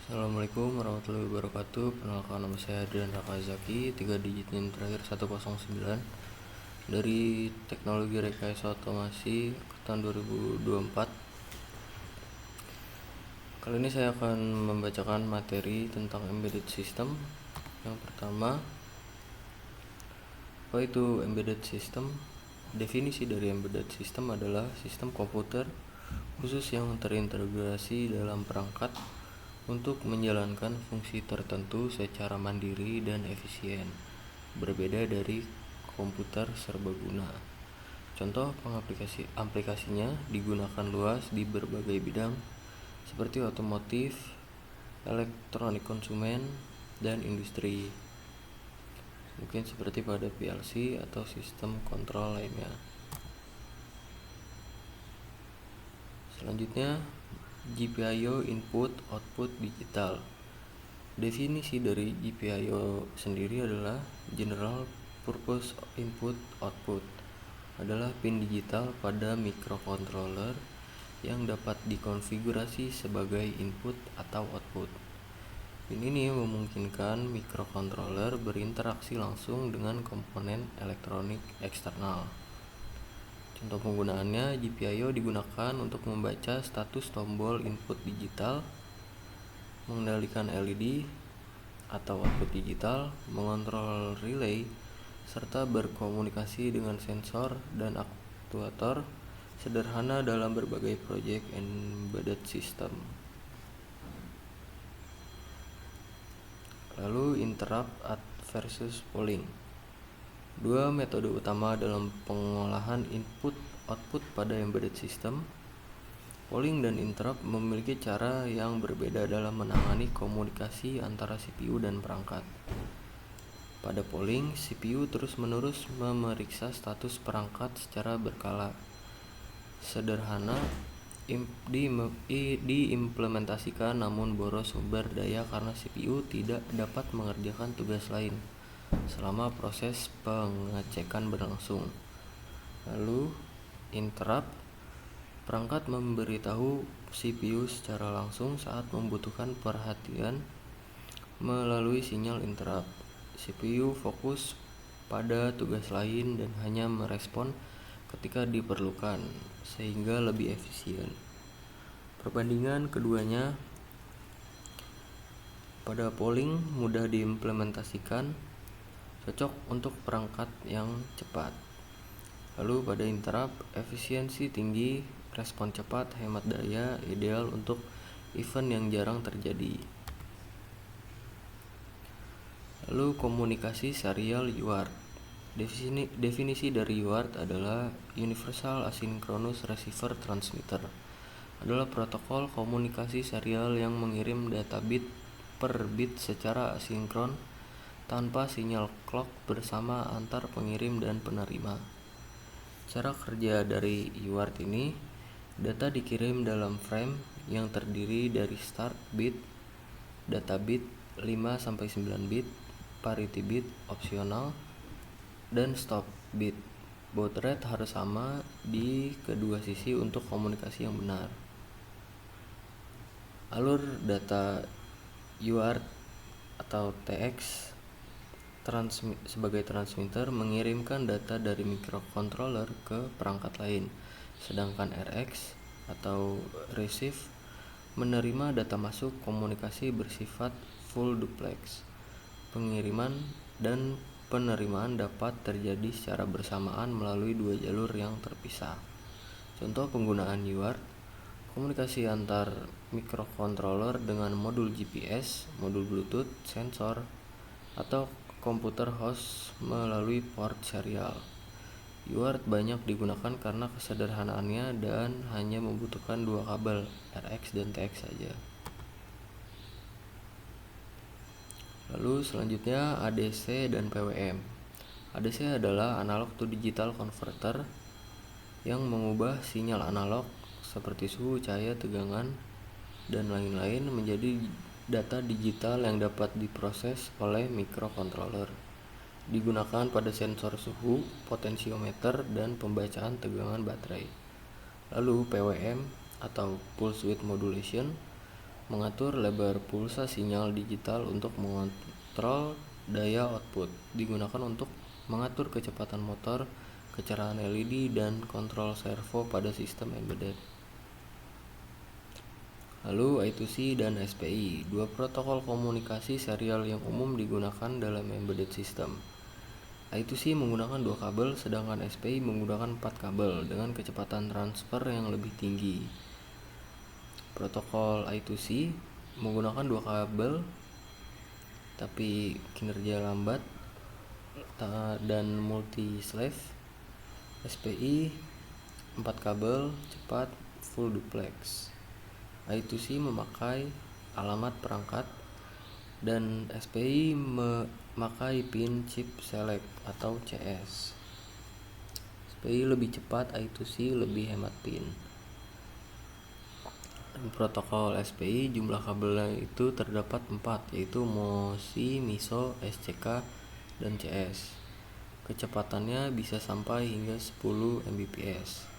Assalamualaikum warahmatullahi wabarakatuh. Perkenalkan, nama saya Adrian Rakazaki, 3 digit NIM terakhir 109 dari Teknologi Rekayasa Otomasi angkatan 2024. Kali ini saya akan membacakan materi tentang embedded system. Yang pertama, apa itu embedded system? Definisi dari embedded system adalah sistem komputer khusus yang terintegrasi dalam perangkat untuk menjalankan fungsi tertentu secara mandiri dan efisien, berbeda dari komputer serbaguna. Contoh aplikasinya digunakan luas di berbagai bidang seperti otomotif, elektronik konsumen, dan industri. Mungkin seperti pada PLC atau sistem kontrol lainnya. Selanjutnya, GPIO input output digital. Definisi dari GPIO sendiri adalah General Purpose Input Output, adalah pin digital pada microcontroller yang dapat dikonfigurasi sebagai input atau output. Pin ini memungkinkan microcontroller berinteraksi langsung dengan komponen elektronik eksternal. Contoh penggunaannya, GPIO digunakan untuk membaca status tombol input digital, mengendalikan LED atau output digital, mengontrol relay, serta berkomunikasi dengan sensor dan aktuator sederhana dalam berbagai proyek embedded system. Lalu interrupt versus polling. Dua metode utama dalam pengolahan input output pada embedded system. Polling dan interrupt memiliki cara yang berbeda dalam menangani komunikasi antara CPU dan perangkat. Pada polling, CPU terus-menerus memeriksa status perangkat secara berkala. Sederhana diimplementasikan, namun boros sumber daya karena CPU tidak dapat mengerjakan tugas lain selama proses pengecekan berlangsung. Lalu interrupt, perangkat memberitahu CPU secara langsung saat membutuhkan perhatian melalui sinyal interrupt. CPU fokus pada tugas lain dan hanya merespon ketika diperlukan, sehingga lebih efisien. Perbandingan keduanya, pada polling mudah diimplementasikan, cocok untuk perangkat yang cepat. Lalu pada interrupt, efisiensi tinggi, respon cepat, hemat daya, ideal untuk event yang jarang terjadi. Lalu komunikasi serial UART. Definisi dari UART adalah Universal Asynchronous Receiver Transmitter, adalah protokol komunikasi serial yang mengirim data bit per bit secara asinkron tanpa sinyal clock bersama antar pengirim dan penerima. Cara kerja dari UART ini, data dikirim dalam frame yang terdiri dari start bit, data bit 5-9 bit, parity bit opsional, dan stop bit. Baud rate harus sama di kedua sisi untuk komunikasi yang benar. Alur data UART atau TX sebagai transmitter mengirimkan data dari microcontroller ke perangkat lain, sedangkan RX atau receive menerima data masuk. Komunikasi bersifat full duplex. Pengiriman dan penerimaan dapat terjadi secara bersamaan melalui dua jalur yang terpisah. Contoh penggunaan UART: komunikasi antar microcontroller dengan modul GPS, modul Bluetooth, sensor, atau komputer host melalui port serial. UART banyak digunakan karena kesederhanaannya dan hanya membutuhkan dua kabel, RX dan TX saja. Lalu selanjutnya ADC dan PWM. ADC adalah analog to digital converter yang mengubah sinyal analog seperti suhu, cahaya, tegangan, dan lain-lain menjadi data digital yang dapat diproses oleh microcontroller. Digunakan pada sensor suhu, potensiometer, dan pembacaan tegangan baterai. Lalu PWM atau pulse width modulation Mengatur lebar pulsa sinyal digital untuk mengontrol daya output. Digunakan untuk mengatur kecepatan motor, kecerahan LED, dan kontrol servo pada sistem embedded. Lalu I2C dan SPI, dua protokol komunikasi serial yang umum digunakan dalam embedded system. I2C menggunakan 2 kabel, sedangkan SPI menggunakan 4 kabel dengan kecepatan transfer yang lebih tinggi. Protokol I2C menggunakan 2 kabel tapi kinerja lambat dan multi-slave. SPI 4 kabel cepat full duplex. I2C memakai alamat perangkat dan SPI memakai pin chip select atau CS. SPI lebih cepat, I2C lebih hemat pin. Protokol SPI jumlah kabelnya itu terdapat 4, yaitu MOSI, MISO, SCK, dan CS. Kecepatannya bisa sampai hingga 10 Mbps.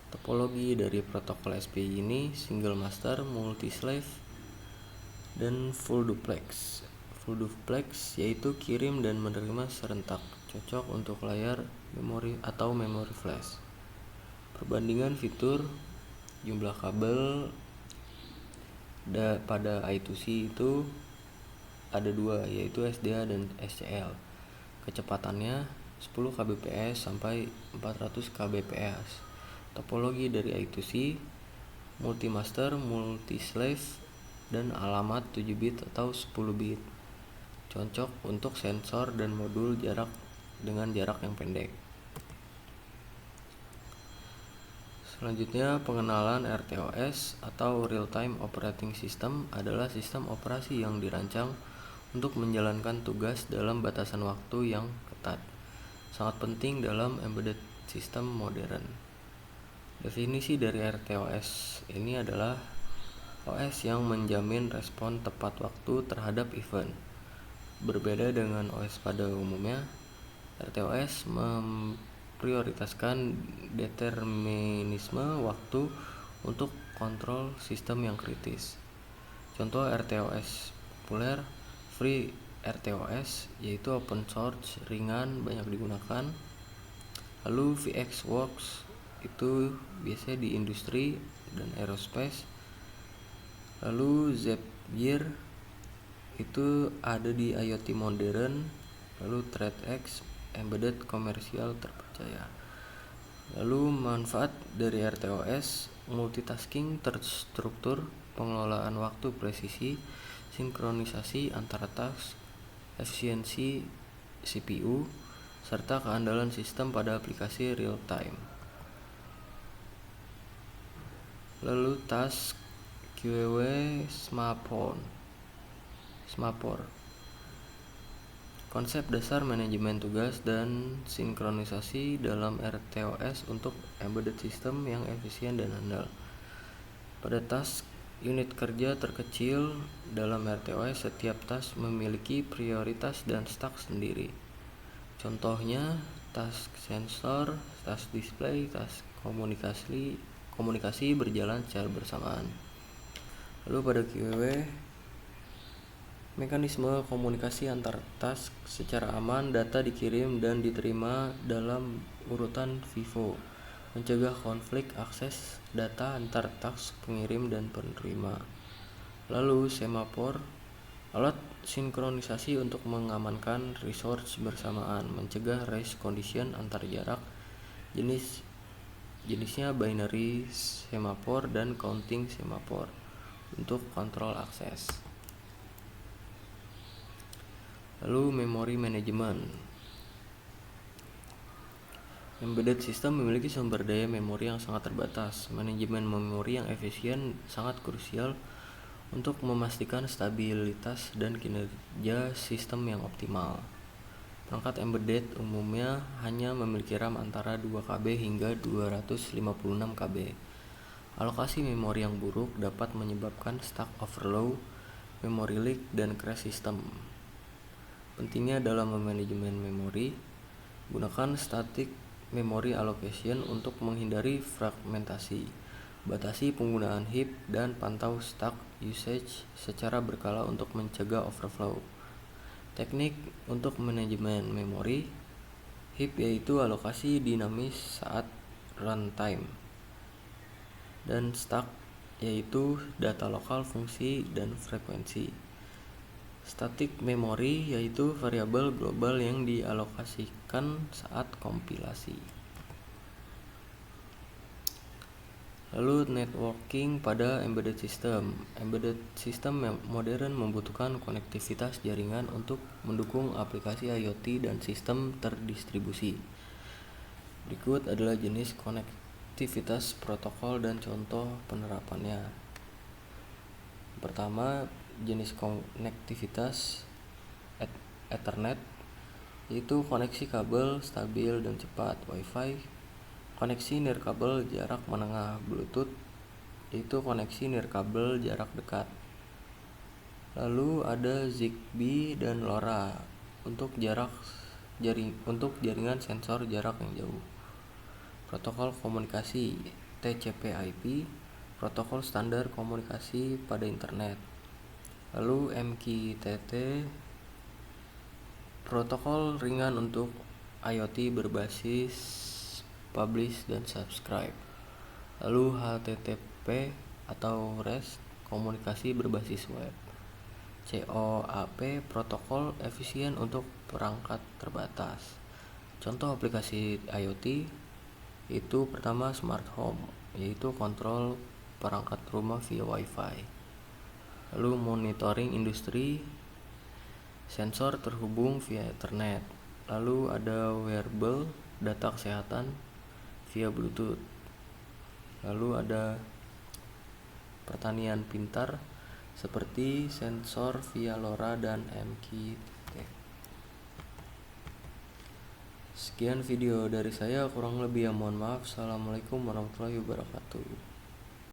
Topologi dari protokol SPI ini single master, multi slave, dan full duplex. Full duplex yaitu kirim dan menerima serentak, cocok untuk layar memori atau memori flash. Perbandingan fitur jumlah kabel pada I2C itu ada 2, yaitu SDA dan SCL. Kecepatannya 10 kbps sampai 400 kbps. Topologi dari I2C multi-master, multi-slave, dan alamat 7 bit atau 10 bit. Cocok untuk sensor dan modul dengan jarak yang pendek. Selanjutnya, pengenalan RTOS atau Real Time Operating System adalah sistem operasi yang dirancang untuk menjalankan tugas dalam batasan waktu yang ketat. Sangat penting dalam embedded system modern. Definisi dari RTOS ini adalah OS yang menjamin respon tepat waktu terhadap event. Berbeda dengan OS pada umumnya, RTOS memprioritaskan determinisme waktu untuk kontrol sistem yang kritis. Contoh RTOS populer, Free RTOS, yaitu open source, ringan, banyak digunakan. Lalu VxWorks itu biasanya di industri dan aerospace. Lalu Zapier itu ada di IoT modern. Lalu ThreadX embedded komersial terpercaya. Lalu manfaat dari RTOS: multitasking terstruktur, pengelolaan waktu presisi, sinkronisasi antara task, efisiensi CPU, serta keandalan sistem pada aplikasi real time. Lalu task QW SMAPOR, konsep dasar manajemen tugas dan sinkronisasi dalam RTOS untuk embedded system yang efisien dan andal. Pada task unit kerja terkecil dalam RTOS, setiap task memiliki prioritas dan stack sendiri. Contohnya task sensor, task display, task komunikasi berjalan secara bersamaan. Lalu pada QW, mekanisme komunikasi antar task secara aman, data dikirim dan diterima dalam urutan FIFO, mencegah konflik akses data antar task pengirim dan penerima. Lalu SEMAPOR, alat sinkronisasi untuk mengamankan resource bersamaan, mencegah race condition antar jarak, jenisnya binary SEMAPOR dan counting SEMAPOR untuk kontrol akses. Lalu memori manajemen. Embedded system memiliki sumber daya memori yang sangat terbatas. Manajemen memori yang efisien sangat krusial untuk memastikan stabilitas dan kinerja sistem yang optimal. Perangkat embedded umumnya hanya memiliki RAM antara 2 KB hingga 256 KB. Alokasi memori yang buruk dapat menyebabkan stack overflow, memory leak, dan crash sistem. Pentingnya dalam manajemen memori, gunakan static memory allocation untuk menghindari fragmentasi. Batasi penggunaan heap dan pantau stack usage secara berkala untuk mencegah overflow. Teknik untuk manajemen memori heap yaitu alokasi dinamis saat runtime, dan stack yaitu data lokal, fungsi, dan frekuensi. Static memory yaitu variabel global yang dialokasikan saat kompilasi. Lalu networking pada embedded system. Embedded system modern membutuhkan konektivitas jaringan untuk mendukung aplikasi IoT dan sistem terdistribusi. Berikut adalah jenis konektivitas protokol dan contoh penerapannya. Pertama, jenis konektivitas Ethernet, yaitu koneksi kabel stabil dan cepat. Wi-Fi, koneksi nirkabel jarak menengah. Bluetooth, yaitu koneksi nirkabel jarak dekat. Lalu ada Zigbee dan LoRa untuk jaringan sensor jarak yang jauh. Protokol komunikasi TCP/IP, protokol standar komunikasi pada internet. Lalu MQTT, protokol ringan untuk IoT berbasis publish dan subscribe. Lalu HTTP atau REST, komunikasi berbasis web. COAP, protokol efisien untuk perangkat terbatas. Contoh aplikasi IoT itu pertama smart home, yaitu kontrol perangkat rumah via Wi-Fi. Lalu monitoring industri, sensor terhubung via Ethernet. Lalu ada wearable, data kesehatan via Bluetooth. Lalu ada pertanian pintar seperti sensor via LoRa dan MQTT. Sekian video dari saya, kurang lebih ya mohon maaf. Assalamualaikum warahmatullahi wabarakatuh.